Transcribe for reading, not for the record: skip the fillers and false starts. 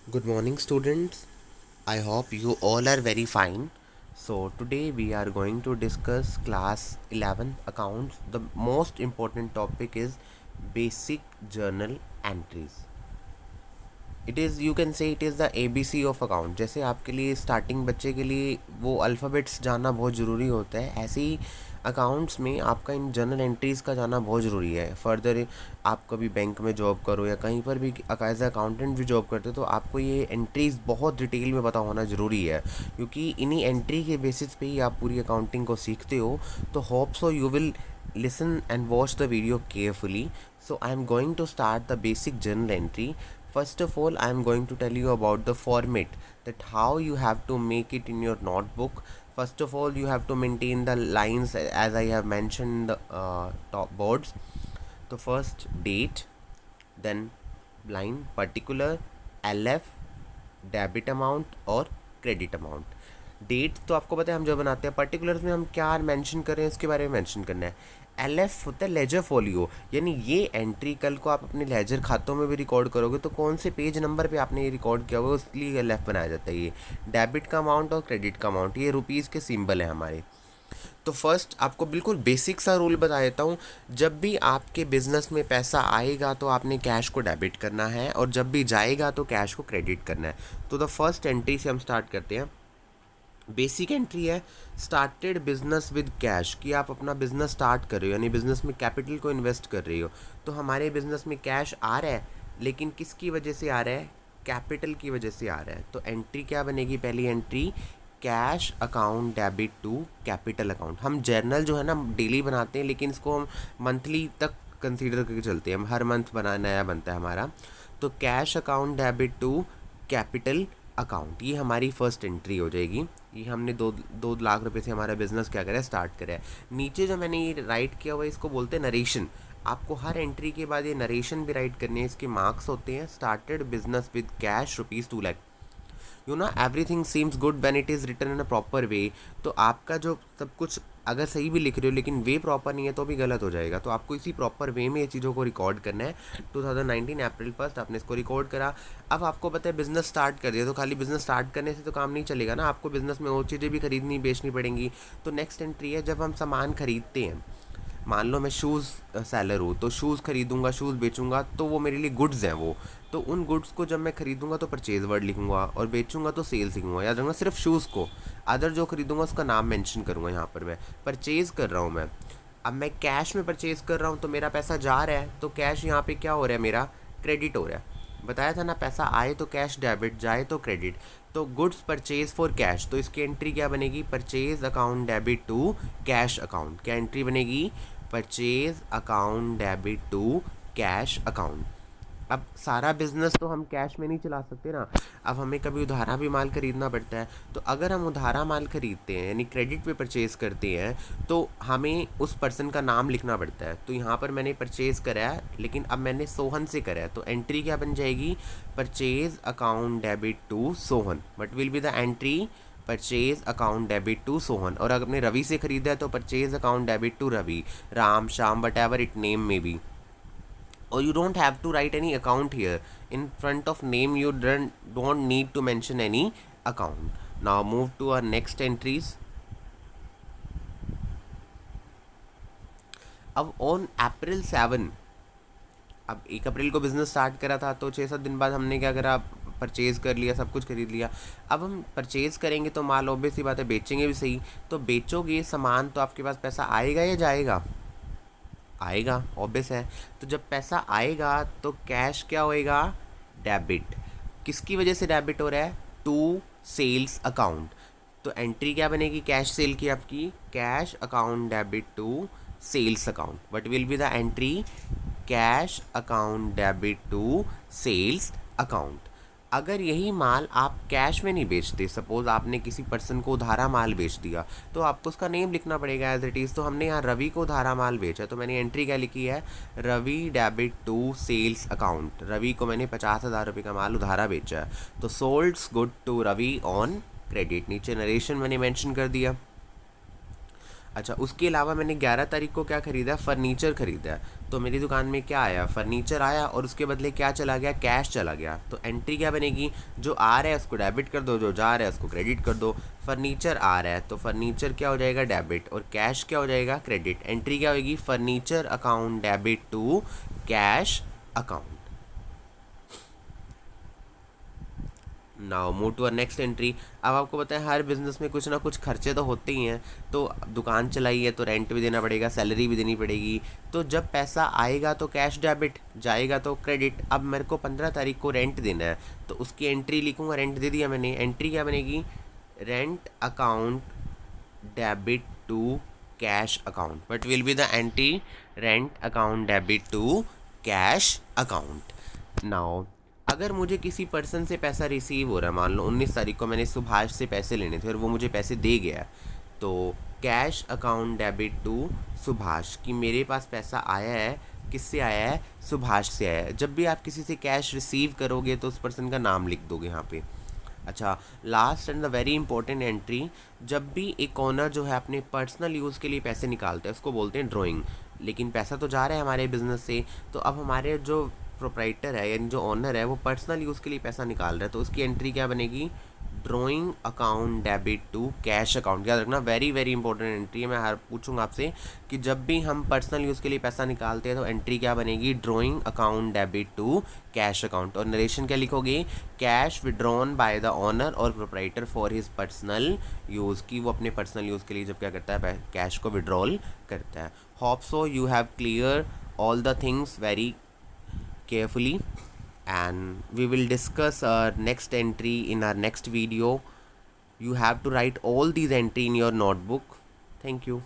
Good morning, students. I hope you all are very fine. So, today we are going to discuss class 11 accounts. The most important topic is basic journal entries. It is you can say it is the ABC of account. जैसे आपके लिए starting बच्चे के लिए वो alphabets जानना बहुत ज़रूरी होता है, ऐसे ही अकाउंट्स में आपका इन जर्नल एंट्रीज़ का जाना बहुत ज़रूरी है. फर्दर आप कभी बैंक में जॉब करो या कहीं पर भी एज ए अकाउंटेंट भी जॉब करते हो तो आपको ये एंट्रीज़ बहुत डिटेल में पता होना ज़रूरी है, क्योंकि इन्हीं एंट्री के बेसिस पे ही आप पूरी अकाउंटिंग को सीखते हो. तो hope so you will listen and watch the video carefully. So I am going to start the basic journal entry. First of all, I am going to tell you about the format, that how you have to make it in your notebook. First of all, you have to maintain the lines as I have mentioned in the top boards. So first date, then line particular, LF, debit amount और credit amount. Date तो आपको पता है हम जो बनाते हैं, particulars में हम क्या मेंशन कर रहे हैं इसके बारे में मेंशन करना है. एलएफ होता है लेजर फोलियो, यानी ये एंट्री कल को आप अपने लेजर खातों में भी रिकॉर्ड करोगे तो कौन से पेज नंबर पे आपने ये रिकॉर्ड किया होगा, उसके एलएफ बनाया जाता है. ये डेबिट का अमाउंट और क्रेडिट का अमाउंट ये रुपीज़ के सिंबल है हमारे. तो फर्स्ट आपको बिल्कुल बेसिक सा रूल बता देता हूँ. जब भी आपके बिजनेस में पैसा आएगा तो आपने कैश को डेबिट करना है, और जब भी जाएगा तो कैश को क्रेडिट करना है. तो द फर्स्ट एंट्री से हम स्टार्ट करते हैं. बेसिक एंट्री है स्टार्टेड बिजनेस विद कैश, कि आप अपना बिजनेस स्टार्ट कर रहे हो, यानी बिजनेस में कैपिटल को इन्वेस्ट कर रहे हो. तो हमारे बिजनेस में कैश आ रहा है, लेकिन किसकी वजह से आ रहा है? कैपिटल की वजह से आ रहा है. तो एंट्री क्या बनेगी? पहली entry cash account debit to capital account. हम जर्नल जो है ना डेली बनाते हैं, लेकिन इसको हम मंथली तक कंसीडर करके चलते हैं. हम हर मंथ बना नया बनता है हमारा. तो cash account debit to capital account, ये हमारी फर्स्ट एंट्री हो जाएगी. ये हमने दो लाख रुपए से हमारा बिजनेस क्या करा है, स्टार्ट करा है. नीचे जो मैंने ये राइट किया हुआ है इसको बोलते हैं नरेशन. आपको हर एंट्री के बाद ये नरेशन भी राइट करने हैं. इसके मार्क्स होते हैं started business with cash ₹2 lakh. Everything seems good when it is written in a proper way. तो आपका जो सब कुछ अगर सही भी लिख रहे हो लेकिन वे प्रॉपर नहीं है तो भी गलत हो जाएगा. तो आपको इसी प्रॉपर वे में ये चीज़ों को रिकॉर्ड करना है. 2019 अप्रैल 1 आपने इसको रिकॉर्ड करा. अब आपको पता है बिजनेस स्टार्ट कर दिया, तो खाली बिजनेस स्टार्ट करने से तो काम नहीं चलेगा ना, आपको बिजनेस में और चीज़ें भी खरीदनी बेचनी पड़ेंगी. तो नेक्स्ट एंट्री है जब हम सामान खरीदते हैं. मान लो मैं शूज़ सेलर हूँ, तो शूज़ खरीदूंगा, शूज़ बेचूंगा, तो वो मेरे लिए गुड्स हैं वो. तो उन गुड्स को जब मैं खरीदूंगा तो परचेज़ वर्ड लिखूंगा, और बेचूंगा तो सेल्स लिखूंगा. याद रखना सिर्फ शूज़ को, अदर जो खरीदूंगा उसका नाम मेंशन करूंगा. यहाँ पर मैं परचेज़ कर रहा हूँ मैं. अब मैं कैश में परचेज़ कर रहा हूँ तो मेरा पैसा जा रहा है, तो कैश यहाँ पे क्या हो रहा है, मेरा क्रेडिट हो रहा है. बताया था ना, पैसा आए तो कैश डेबिट, जाए तो क्रेडिट. तो गुड्स परचेज फॉर कैश, तो इसकी एंट्री क्या बनेगी? Purchase account debit to cash account. क्या एंट्री बनेगी? Purchase account debit to cash account. अब सारा बिजनेस तो हम कैश में नहीं चला सकते ना, अब हमें कभी उधारा भी माल खरीदना पड़ता है. तो अगर हम उधारा माल खरीदते हैं यानी क्रेडिट पे परचेज़ करते हैं, तो हमें उस पर्सन का नाम लिखना पड़ता है. तो यहाँ पर मैंने परचेज़ करा है, लेकिन अब मैंने सोहन से करा है, तो एंट्री क्या बन जाएगी? Purchase account debit to Sohan. But will be the entry purchase account debit to Sohan. और अगर आपने रवि से खरीदा है तो purchase account debit to Ravi, Ram, Shyam, whatever it name may be. Or you don't have to write any account here. In front of name you don't need to mention any account. Now move to our next entries. अब on April 7, अब 1 अप्रैल को business start करा था, तो 6-7 दिन बाद हमने क्या करा, परचेज़ कर लिया, सब कुछ खरीद लिया. अब हम परचेज़ करेंगे तो माल ऑब्वियस सी बात है बेचेंगे भी सही. तो बेचोगे सामान तो आपके पास पैसा आएगा या जाएगा? आएगा, ऑब्वियस है. तो जब पैसा आएगा तो कैश क्या होएगा? डेबिट. किसकी वजह से डेबिट हो रहा है? To sales account. तो एंट्री क्या बनेगी कैश सेल की आपकी? Cash account debit to sales account. What will be the entry? Cash account debit to sales account. अगर यही माल आप कैश में नहीं बेचते, सपोज आपने किसी पर्सन को उधारा माल बेच दिया, तो आपको उसका नेम लिखना पड़ेगा एज इट इज़. तो हमने यहाँ रवि को उधारा माल बेचा, तो मैंने एंट्री क्या लिखी है? Ravi debit to sales account. Ravi को मैंने 50,000 रुपये का माल उधारा बेचा है, तो sold goods to Ravi on credit. नीचे नरेशन मैंने मेंशन कर दिया. अच्छा, उसके अलावा मैंने 11 तारीख को क्या ख़रीदा, फ़र्नीचर ख़रीदा। तो मेरी दुकान में क्या आया, फ़र्नीचर आया, और उसके बदले क्या चला गया, कैश चला गया। तो एंट्री क्या बनेगी, जो आ रहा है उसको डेबिट कर दो, जो जा रहा है उसको क्रेडिट कर दो। फ़र्नीचर आ रहा है तो फ़र्नीचर क्या हो जाएगा, डेबिट, और कैश क्या हो जाएगा, क्रेडिट। एंट्री क्या होगी, furniture account debit to cash account. Now move to our next entry. अब आपको पता है हर बिजनेस में कुछ ना कुछ खर्चे तो होते ही हैं। तो दुकान चलाई है तो रेंट भी देना पड़ेगा, सैलरी भी देनी पड़ेगी। तो जब पैसा आएगा तो कैश डेबिट, जाएगा तो क्रेडिट। अब मेरे को 15 तारीख को रेंट देना है, तो उसकी एंट्री लिखूंगा, रेंट दे दिया मैंने। एंट्री क्या बनेगी, rent account debit to cash account. But will be the entry, rent account debit to cash account. Now अगर मुझे किसी पर्सन से पैसा रिसीव हो रहा है, मान लो 19 तारीख को मैंने सुभाष से पैसे लेने थे और वो मुझे पैसे दे गया, तो cash account debit to Subhash, कि मेरे पास पैसा आया है। किससे आया है, सुभाष से आया है। जब भी आप किसी से कैश रिसीव करोगे तो उस पर्सन का नाम लिख दोगे यहाँ पे। अच्छा, last and the very important entry, जब भी एक ओनर जो है अपने पर्सनल यूज़ के लिए पैसे निकालते हैं उसको बोलते हैं ड्राइंग। लेकिन पैसा तो जा रहा है हमारे बिजनेस से, तो अब हमारे जो प्रोप्राइटर है यानी जो ओनर है वो पर्सनल यूज़ के लिए पैसा निकाल रहा है, तो उसकी एंट्री क्या बनेगी, drawing account debit to cash account. याद रखना, वेरी वेरी इंपॉर्टेंट एंट्री है। मैं हर पूछूंगा आपसे कि जब भी हम पर्सनल यूज़ के लिए पैसा निकालते हैं तो एंट्री क्या बनेगी, drawing account debit to cash account. और नरेशन क्या लिखोगे, cash withdrawn by the owner or proprietor for his personal use, की वो अपने पर्सनल यूज़ के लिए जब क्या करता है, कैश को विड्रॉल करता है। Hope so you have clear all the things very carefully, and we will discuss our next entry in our next video. You have to write all these entry in your notebook. Thank you.